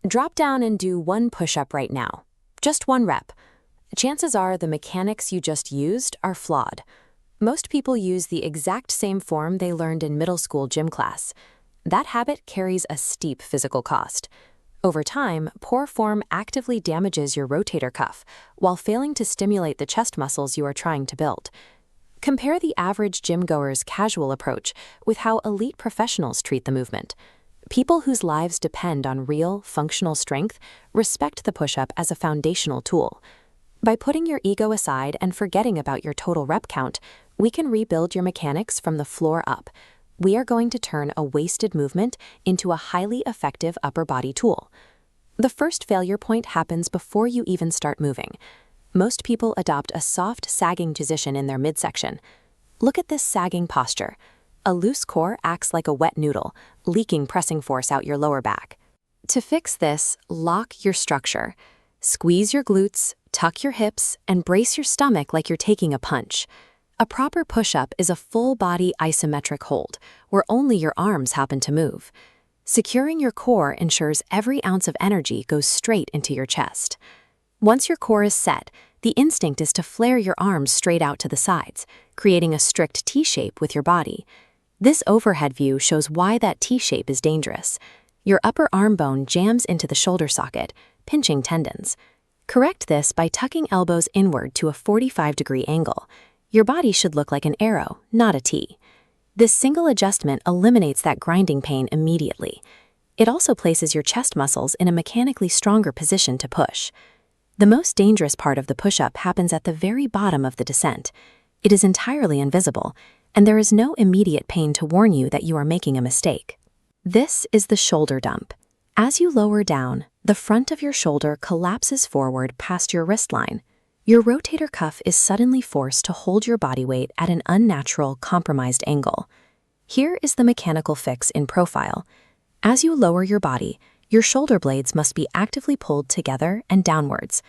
Drop down and do one push-up right now. Just one rep. Chances are the mechanics you just used are flawed. Most people use the exact same form they learned in middle school gym class. That habit carries a steep physical cost. Over time, poor form actively damages your rotator cuff while failing to stimulate the chest muscles you are trying to build. Compare the average gym-goer's casual approach with how elite professionals treat the movement. People whose lives depend on real, functional strength respect the push-up as a foundational tool. By putting your ego aside and forgetting about your total rep count, we can rebuild your mechanics from the floor up. We are going to turn a wasted movement into a highly effective upper body tool. The first failure point happens before you even start moving. Most people adopt a soft, sagging position in their midsection. Look at this sagging posture. A loose core acts like a wet noodle, leaking pressing force out your lower back. To fix this, lock your structure. Squeeze your glutes, tuck your hips, and brace your stomach like you're taking a punch. A proper push-up is a full-body isometric hold, where only your arms happen to move. Securing your core ensures every ounce of energy goes straight into your chest. Once your core is set, the instinct is to flare your arms straight out to the sides, creating a strict T-shape with your body. This overhead view shows why that T-shape is dangerous. Your upper arm bone jams into the shoulder socket, pinching tendons. Correct this by tucking elbows inward to a 45-degree angle. Your body should look like an arrow, not a T. This single adjustment eliminates that grinding pain immediately. It also places your chest muscles in a mechanically stronger position to push. The most dangerous part of the push-up happens at the very bottom of the descent. It is entirely invisible, and there is no immediate pain to warn you that you are making a mistake. This is the shoulder dump. As you lower down, the front of your shoulder collapses forward past your wrist line. Your rotator cuff is suddenly forced to hold your body weight at an unnatural, compromised angle. Here is the mechanical fix in profile. As you lower your body, your shoulder blades must be actively pulled together and downwards.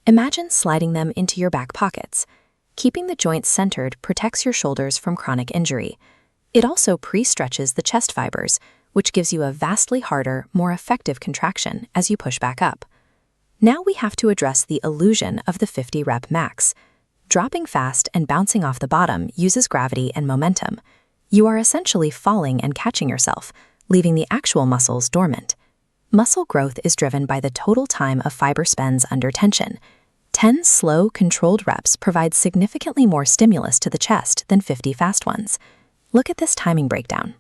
Imagine sliding them into your back pockets. Keeping the joints centered protects your shoulders from chronic injury. It also pre-stretches the chest fibers, which gives you a vastly harder, more effective contraction as you push back up. Now we have to address the illusion of the 50-rep max. Dropping fast and bouncing off the bottom uses gravity and momentum. You are essentially falling and catching yourself, leaving the actual muscles dormant. Muscle growth is driven by the total time a fiber spends under tension. 10 slow, controlled reps provide significantly more stimulus to the chest than 50 fast ones. Look at this timing breakdown.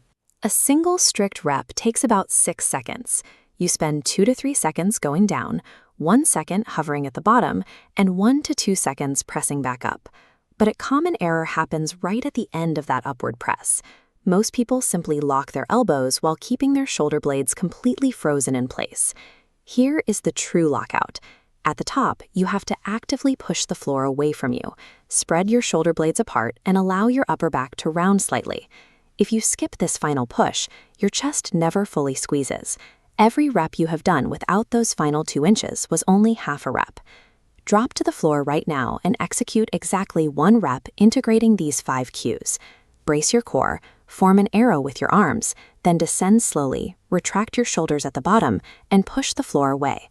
A single strict rep takes about 6 seconds. You spend 2 to 3 seconds going down, 1 second hovering at the bottom, and 1 to 2 seconds pressing back up. But a common error happens right at the end of that upward press. Most people simply lock their elbows while keeping their shoulder blades completely frozen in place. Here is the true lockout. At the top, you have to actively push the floor away from you. Spread your shoulder blades apart and allow your upper back to round slightly. If you skip this final push, your chest never fully squeezes. Every rep you have done without those final 2 inches was only half a rep. Drop to the floor right now and execute exactly 1 rep integrating these 5 cues. Brace your core, form an arrow with your arms, then descend slowly, retract your shoulders at the bottom, and push the floor away.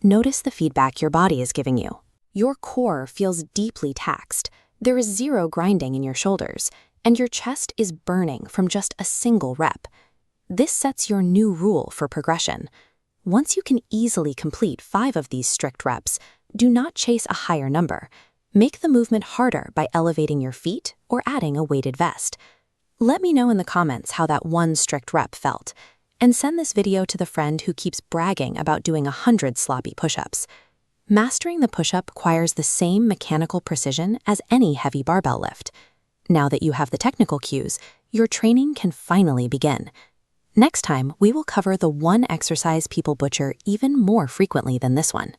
Notice the feedback your body is giving you. Your core feels deeply taxed. There is zero grinding in your shoulders, and your chest is burning from just a single rep. This sets your new rule for progression. Once you can easily complete 5 of these strict reps, do not chase a higher number. Make the movement harder by elevating your feet or adding a weighted vest. Let me know in the comments how that 1 strict rep felt, and send this video to the friend who keeps bragging about doing 100 sloppy push-ups. Mastering the push-up requires the same mechanical precision as any heavy barbell lift. Now that you have the technical cues, your training can finally begin. Next time, we will cover the one exercise people butcher even more frequently than this one.